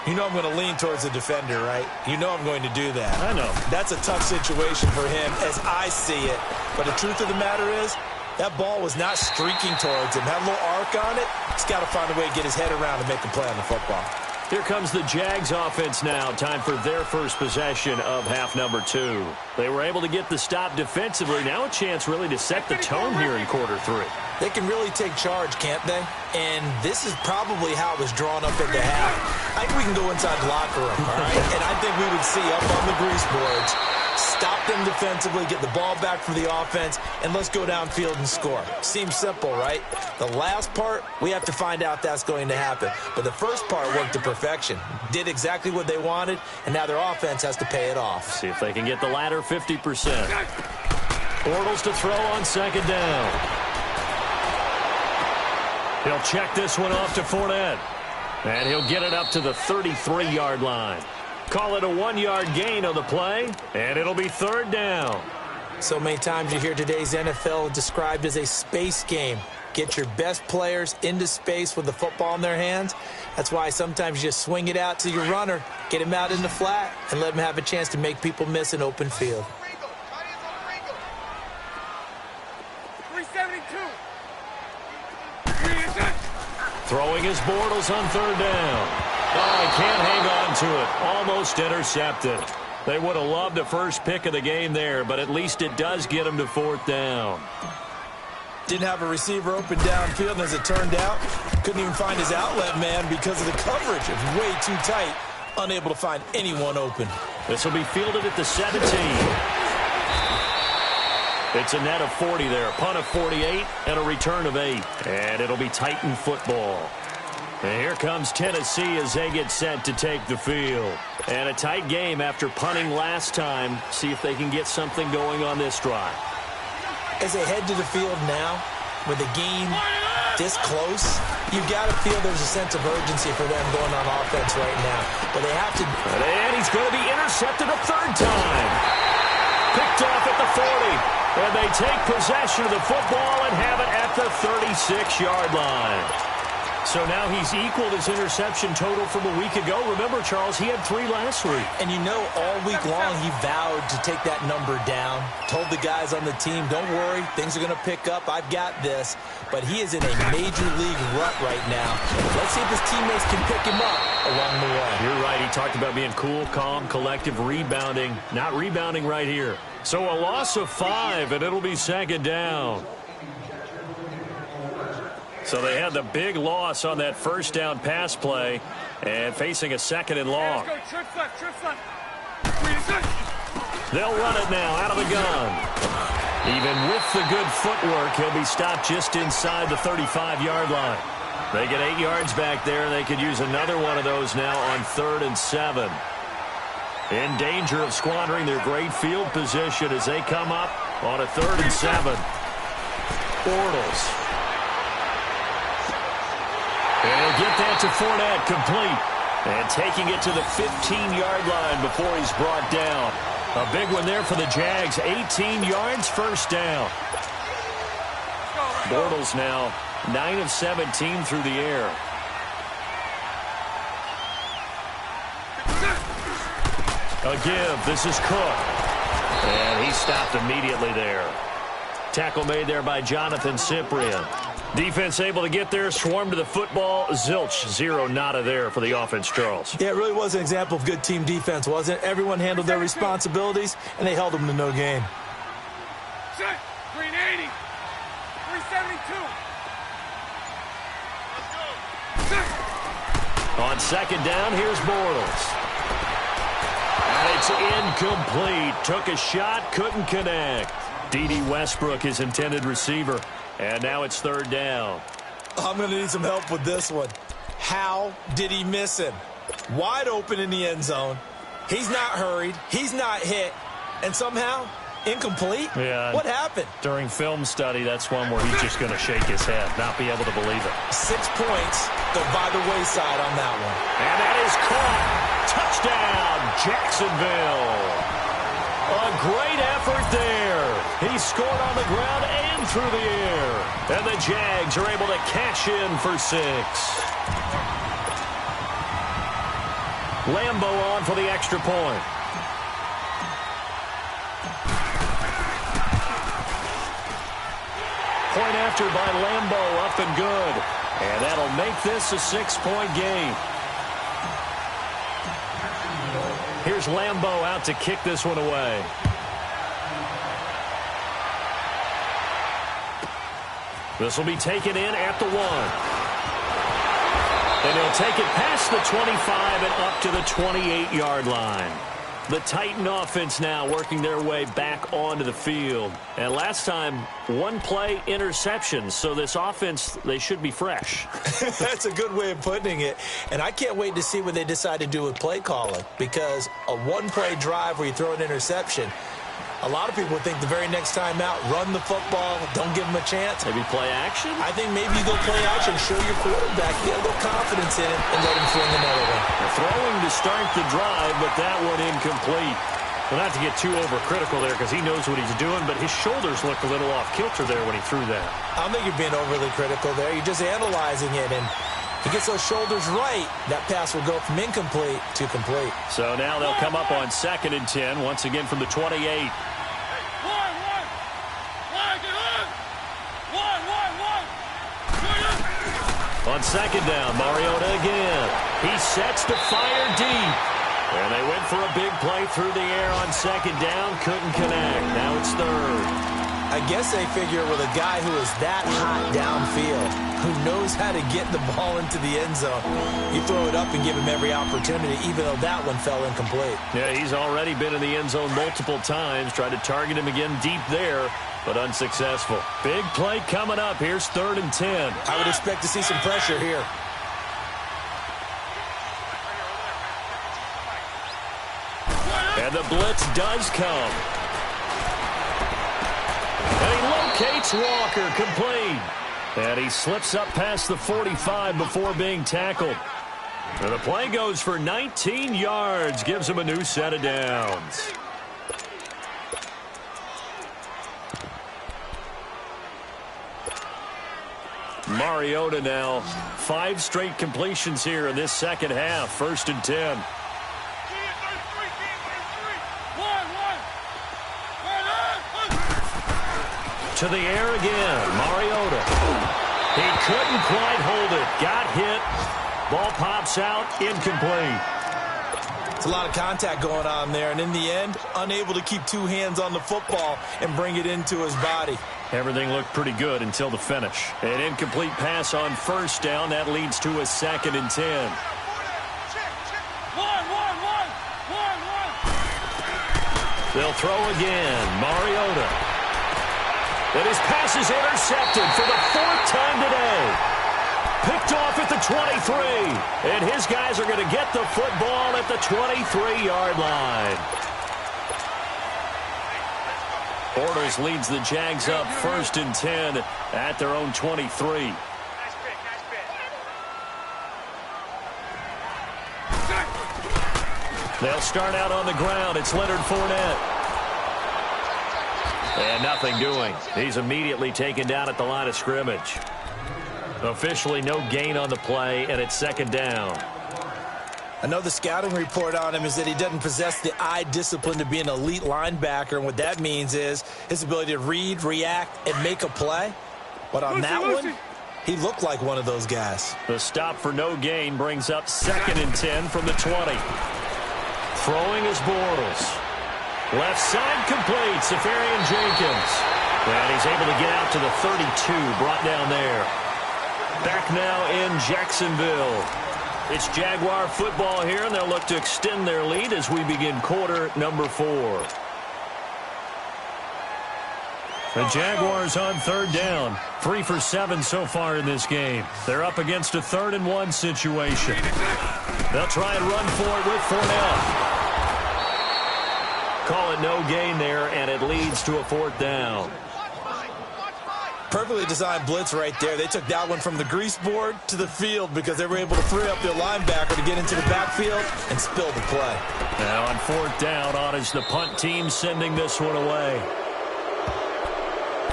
You know I'm going to lean towards the defender, right? You know I'm going to do that. I know. That's a tough situation for him as I see it. But the truth of the matter is, that ball was not streaking towards him. Had a little arc on it. He's got to find a way to get his head around and make a play on the football. Here comes the Jags offense now. Time for their first possession of half number 2. They were able to get the stop defensively. Now a chance really to set the tone here in quarter 3. They can really take charge, can't they? And this is probably how it was drawn up at the half. I think we can go inside the locker room, all right? And I think we would see up on the grease boards, stop them defensively, get the ball back for the offense, and let's go downfield and score. Seems simple, right? The last part, we have to find out that's going to happen. But the first part worked to perfection. Did exactly what they wanted, and now their offense has to pay it off. See if they can get the latter 50%. Bortles to throw on second down. He'll check this one off to Fournette. And he'll get it up to the 33-yard line. Call it a 1-yard gain on the play, and it'll be third down. So many times you hear today's NFL described as a space game. Get your best players into space with the football in their hands. That's why sometimes you just swing it out to your runner, get him out in the flat, and let him have a chance to make people miss an open field. 372. Throwing his Bortles on third down. Oh, he can't hang on to it. Almost intercepted. They would have loved the first pick of the game there, but at least it does get him to fourth down. Didn't have a receiver open downfield, and as it turned out, couldn't even find his outlet man because of the coverage. It was way too tight, unable to find anyone open. This will be fielded at the 17. It's a net of 40 there, a punt of 48, and a return of 8. And it'll be Titan football. And here comes Tennessee as they get set to take the field. And a tight game after punting last time. See if they can get something going on this drive. As they head to the field now, with the game this close, you've got to feel there's a sense of urgency for them going on offense right now. But they have to... And he's going to be intercepted a third time. Picked off at the 40. And they take possession of the football and have it at the 36-yard line. So now he's equaled his interception total from a week ago. Remember, Charles, he had 3 last week. And you know, all week long he vowed to take that number down. Told the guys on the team, don't worry, things are going to pick up. I've got this. But he is in a major league rut right now. Let's see if his teammates can pick him up along the way. You're right. He talked about being cool, calm, collective, rebounding. Not rebounding right here. So a loss of 5, and it'll be second down. So they had the big loss on that first down pass play and facing a second and long. They'll run it now out of the gun. Even with the good footwork, he'll be stopped just inside the 35-yard line. They get 8 yards back there, and they could use another one of those now on 3rd and 7. In danger of squandering their great field position as they come up on a 3rd and 7. Bortles. And he'll get that to Fournette, complete. And taking it to the 15-yard line before he's brought down. A big one there for the Jags. 18 yards, first down. Bortles now 9 of 17 through the air. A give. This is Cook. And he stopped immediately there. Tackle made there by Jonathan Cyprien. Defense able to get there, swarm to the football. Zilch, 0 nada there for the offense, Charles. Yeah, it really was an example of good team defense, wasn't it? Everyone handled their responsibilities, and they held them to no gain. Set. 380. 372. On second down, here's Bortles. And it's incomplete. Took a shot, couldn't connect. D.D. Westbrook, his intended receiver. And now it's 3rd down. I'm going to need some help with this one. How did he miss him? Wide open in the end zone. He's not hurried. He's not hit. And somehow, incomplete? Yeah. What happened? During film study, that's one where he's just going to shake his head, not be able to believe it. 6 points go by the wayside on that one. And that is caught. Touchdown, Jacksonville. A great effort there. He scored on the ground and through the air. And the Jags are able to cash in for 6. Lambo on for the extra point. Point after by Lambo, up and good. And that'll make this a 6-point game. Here's Lambeau out to kick this one away. This will be taken in at the 1. And he'll take it past the 25 and up to the 28-yard line. The Titan offense now working their way back onto the field. And last time, one play interception. So this offense, they should be fresh. That's a good way of putting it. And I can't wait to see what they decide to do with play calling. Because a one-play drive where you throw an interception, a lot of people think the very next time out, run the football, don't give them a chance. Maybe play action? I think maybe you go play action, show your quarterback, get a little confidence in it, and let him fling another one. Throwing to start the drive, but that one incomplete. Well, not to get too overcritical there because he knows what he's doing, but his shoulders looked a little off kilter there when he threw that. I don't think you're being overly critical there. You're just analyzing it, and he gets those shoulders right, that pass will go from incomplete to complete. So now they'll come up on 2nd and 10, once again from the 28. On 2nd down, Mariota again. He sets to fire deep. And they went for a big play through the air on 2nd down. Couldn't connect. Now it's 3rd. I guess they figure with a guy who is that hot downfield, who knows how to get the ball into the end zone, you throw it up and give him every opportunity, even though that one fell incomplete. Yeah, he's already been in the end zone multiple times. Tried to target him again deep there, but unsuccessful. Big play coming up. Here's 3rd and 10. I would expect to see some pressure here. And the blitz does come. And he locates Walker, complete. And he slips up past the 45 before being tackled. And the play goes for 19 yards, gives him a new set of downs. Mariota now, 5 straight completions here in this second half. 1st and 10. To the air again, Mariota. He couldn't quite hold it. Got hit. Ball pops out, incomplete. It's a lot of contact going on there, and in the end, unable to keep 2 hands on the football and bring it into his body. Everything looked pretty good until the finish. An incomplete pass on 1st down. That leads to a 2nd and 10. They'll throw again. Mariota. And his pass is intercepted for the 4th time today. Picked off at the 23. And his guys are going to get the football at the 23-yard line. Bortles leads the Jags up 1st and 10 at their own 23. They'll start out on the ground. It's Leonard Fournette. And nothing doing. He's immediately taken down at the line of scrimmage. Officially no gain on the play, and it's 2nd down. I know the scouting report on him is that he doesn't possess the eye discipline to be an elite linebacker, and what that means is his ability to read, react, and make a play. But on that one, he looked like one of those guys. The stop for no gain brings up 2nd and 10 from the 20. Throwing is Bortles. Left side complete, Safarian Jenkins. And he's able to get out to the 32, brought down there. Back now in Jacksonville. It's Jaguar football here, and they'll look to extend their lead as we begin quarter number 4. The Jaguars on 3rd down. 3 for 7 so far in this game. They're up against a 3rd and 1 situation. They'll try and run for it with Fournette. Call it no gain there, and it leads to a 4th down. Perfectly designed blitz right there. They took that one from the grease board to the field because they were able to free up their linebacker to get into the backfield and spill the play. Now on 4th down, on is the punt team sending this one away.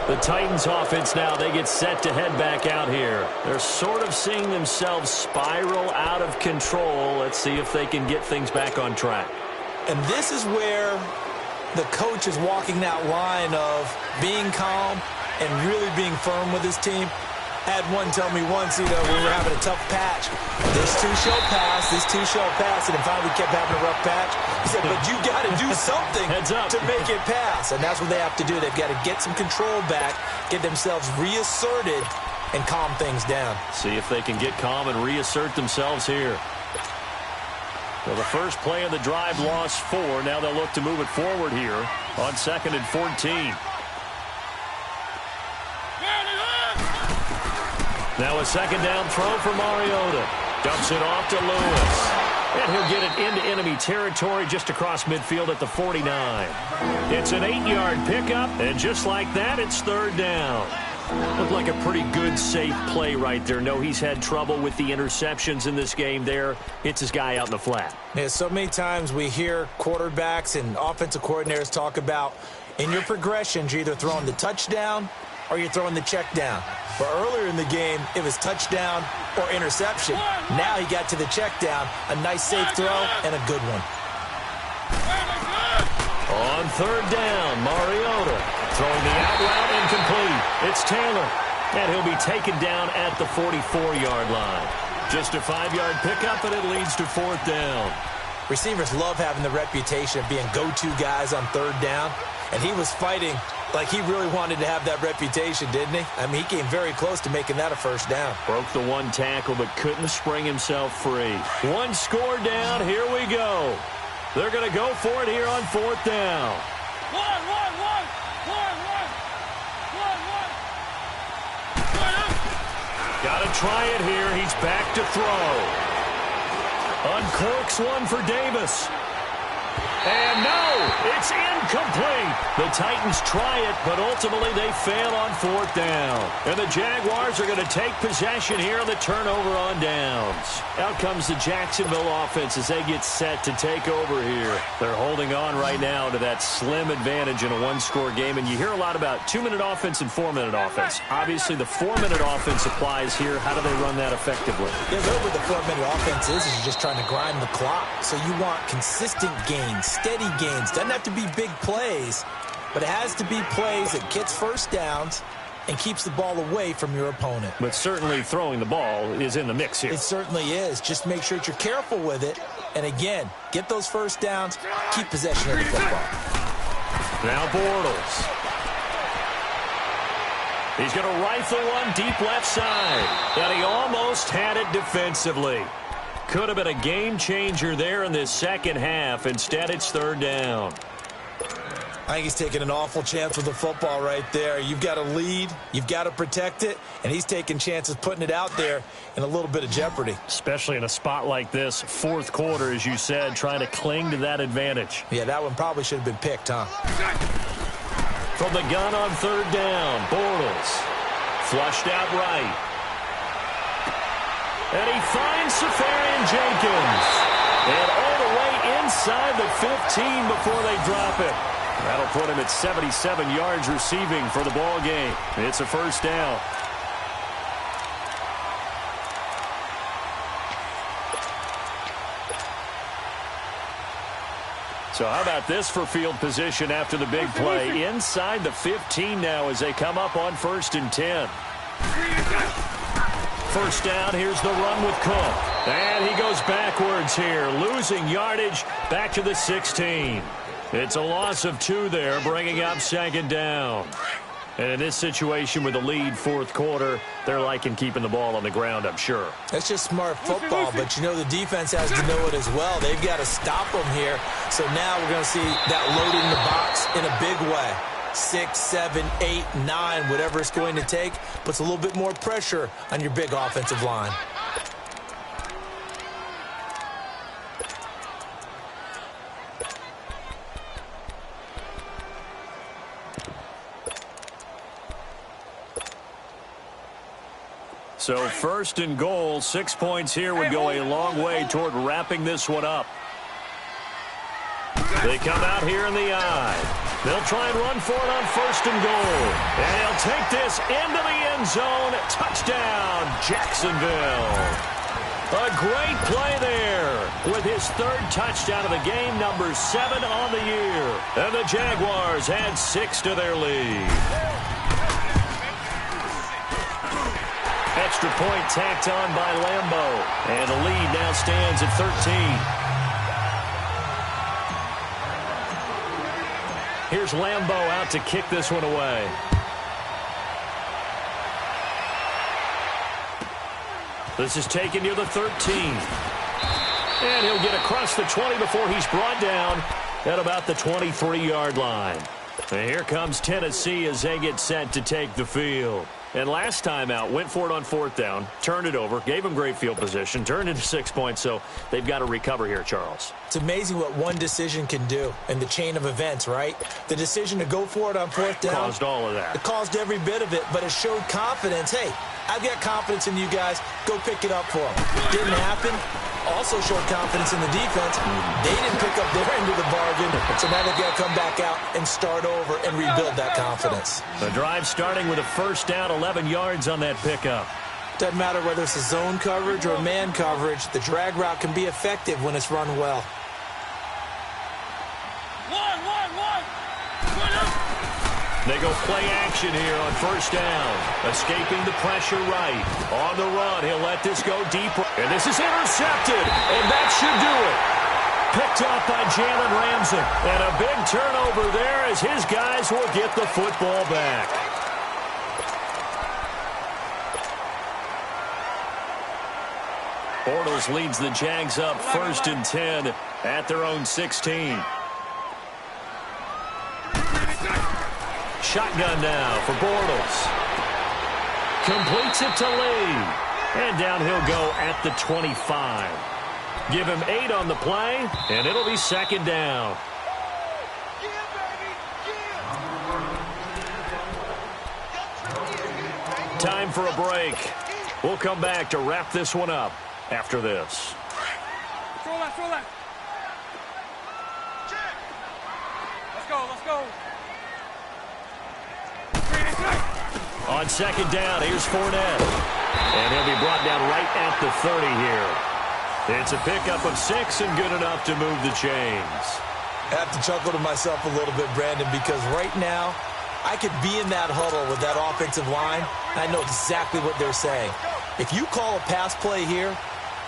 The Titans offense now, they get set to head back out here. They're sort of seeing themselves spiral out of control. Let's see if they can get things back on track. And this is where the coach is walking that line of being calm and really being firm with his team. I had one tell me once, when we were having a tough patch, this too shall pass, and then finally we kept having a rough patch. He said, but you got to do something to make it pass, and that's what they have to do. They've got to get some control back, get themselves reasserted, and calm things down. See if they can get calm and reassert themselves here. Well, the first play of the drive lost 4. Now they'll look to move it forward here on 2nd and 14. Now a second down throw for Mariota. Dumps it off to Lewis. And he'll get it into enemy territory just across midfield at the 49. It's an 8-yard pickup, and just like that, it's 3rd down. Looked like a pretty good, safe play right there. No, he's had trouble with the interceptions in this game there. Hits his guy out in the flat. Yeah, so many times we hear quarterbacks and offensive coordinators talk about in your progressions, you're either throwing the touchdown or you're throwing the check down. But earlier in the game, it was touchdown or interception. Now he got to the check down, a nice safe throw, and a good one. On 3rd down, Mariota throwing the out route incomplete. It's Taylor, and he'll be taken down at the 44-yard line. Just a 5-yard pickup, and it leads to 4th down. Receivers love having the reputation of being go-to guys on 3rd down, and he was fighting like he really wanted to have that reputation, didn't he? I mean, he came very close to making that a 1st down. Broke the 1 tackle, but couldn't spring himself free. 1 score down. Here we go. They're going to go for it here on 4th down. Got to try it here. He's back to throw. Uncorks one for Davis. And no, it's incomplete. The Titans try it, but ultimately they fail on 4th down. And the Jaguars are going to take possession here on the turnover on downs. Out comes the Jacksonville offense as they get set to take over here. They're holding on right now to that slim advantage in a 1-score game. And you hear a lot about 2-minute offense and 4-minute offense. Obviously, the 4-minute offense applies here. How do they run that effectively? Yeah, really what the 4-minute offense is you're just trying to grind the clock. So you want consistent gains, steady gains. Doesn't have to be big plays, but it has to be plays that gets 1st downs and keeps the ball away from your opponent. But certainly throwing the ball is in the mix here. It certainly is. Just make sure that you're careful with it. And again, get those 1st downs, keep possession of the football. Now Bortles. He's going to rifle one deep left side. And he almost had it defensively. Could have been a game changer there in this second half. Instead, it's 3rd down. I think he's taking an awful chance with the football right there. You've got to lead, you've got to protect it, and he's taking chances putting it out there in a little bit of jeopardy. Especially in a spot like this, 4th quarter, as you said, trying to cling to that advantage. Yeah, that one probably should have been picked, huh? From the gun on 3rd down, Bortles. Flushed out right. And he finds Safarian Jenkins. And all the way inside the 15 before they drop it. That'll put him at 77 yards receiving for the ball game. It's a 1st down. So how about this for field position after the big play? Inside the 15 now as they come up on 1st and 10. 1st down, here's the run with Cook. And he goes backwards here, losing yardage back to the 16. It's a loss of 2 there, bringing up 2nd down. And in this situation with the lead 4th quarter, they're liking keeping the ball on the ground, I'm sure. That's just smart football, but the defense has to know it as well. They've got to stop them here. So now we're going to see that loading the box in a big way. 6, 7, 8, 9, whatever it's going to take, puts a little bit more pressure on your big offensive line. So 1st and goal, 6 points here would go a long way toward wrapping this one up. They come out here in the eye. They'll try and run for it on 1st and goal. And he'll take this into the end zone. Touchdown, Jacksonville. A great play there with his 3rd touchdown of the game, number 7 on the year. And the Jaguars add 6 to their lead. extra point tacked on by Lambo. And the lead now stands at 13. Here's Lambo out to kick this one away. This is taken near the 13. And he'll get across the 20 before he's brought down at about the 23-yard line. And here comes Tennessee as they get set to take the field. And last time out, went for it on 4th down, turned it over, gave them great field position, turned into 6 points, so they've got to recover here, Charles. It's amazing what one decision can do in the chain of events, right? The decision to go for it on 4th down. Caused all of that. It caused every bit of it, but it showed confidence. Hey, I've got confidence in you guys. Go pick it up for them. Didn't happen. Also showed confidence in the defense. They didn't pick up their end of the bargain, so now they've got to come back out and start over and rebuild that confidence. The drive starting with a first down, 11 yards on that pickup. Doesn't matter whether it's a zone coverage or a man coverage, the drag route can be effective when it's run well. They go play action here on first down. Escaping the pressure right. On the run, he'll let this go deeper. And this is intercepted. And that should do it. Picked up by Jalen Ramsey. And a big turnover there as his guys will get the football back. Bortles leads the Jags up 1st and 10 at their own 16. Shotgun now for Bortles. Completes it to Lee. And down he'll go at the 25. Give him 8 on the play, and it'll be 2nd down. Time for a break. We'll come back to wrap this one up after this. Throw left. Let's go. On 2nd down, here's Fournette. And he'll be brought down right at the 30 here. It's a pickup of 6 and good enough to move the chains. I have to chuckle to myself a little bit, Brandon, because right now I could be in that huddle with that offensive line, and I know exactly what they're saying. If you call a pass play here,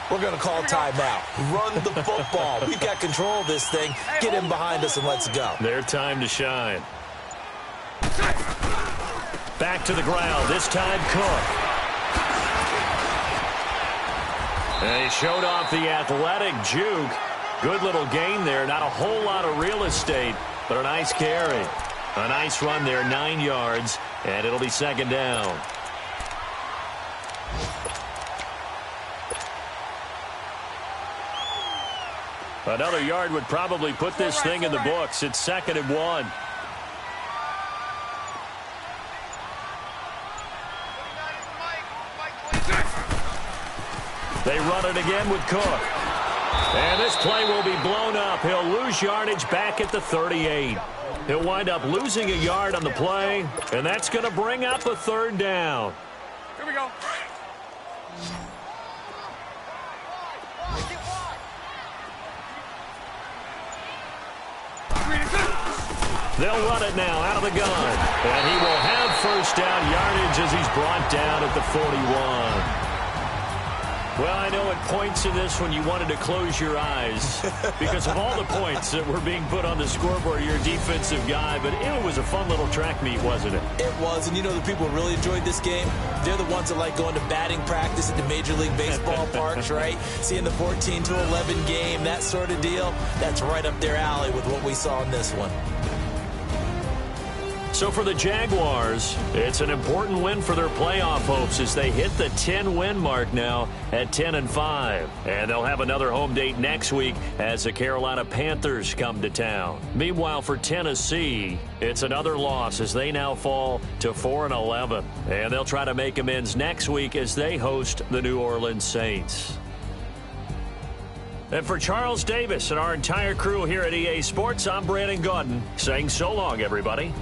we're going to call timeout. Run the football. We've got control of this thing. Get in behind us and let's go. Their time to shine. Back to the ground, this time Cook. And he showed off the athletic juke. Good little gain there. Not a whole lot of real estate, but a nice carry. A nice run there, 9 yards, and it'll be 2nd down. Another yard would probably put this thing in the books. It's 2nd and 1. They run it again with Cook. And this play will be blown up. He'll lose yardage back at the 38. He'll wind up losing a yard on the play, and that's going to bring up a 3rd down. Here we go. They'll run it now out of the gun. And he will have 1st down yardage as he's brought down at the 41. Well, I know at points in this when you wanted to close your eyes because of all the points that were being put on the scoreboard. You're a defensive guy, but it was a fun little track meet, wasn't it? It was, and you know the people who really enjoyed this game? They're the ones that like going to batting practice at the Major League Baseball parks, right? Seeing the 14-11 game, that sort of deal. That's right up their alley with what we saw in this one. So for the Jaguars, it's an important win for their playoff hopes as they hit the 10-win mark now at 10-5. And they'll have another home date next week as the Carolina Panthers come to town. Meanwhile, for Tennessee, it's another loss as they now fall to 4-11. And they'll try to make amends next week as they host the New Orleans Saints. And for Charles Davis and our entire crew here at EA Sports, I'm Brandon Gaudin saying so long, everybody.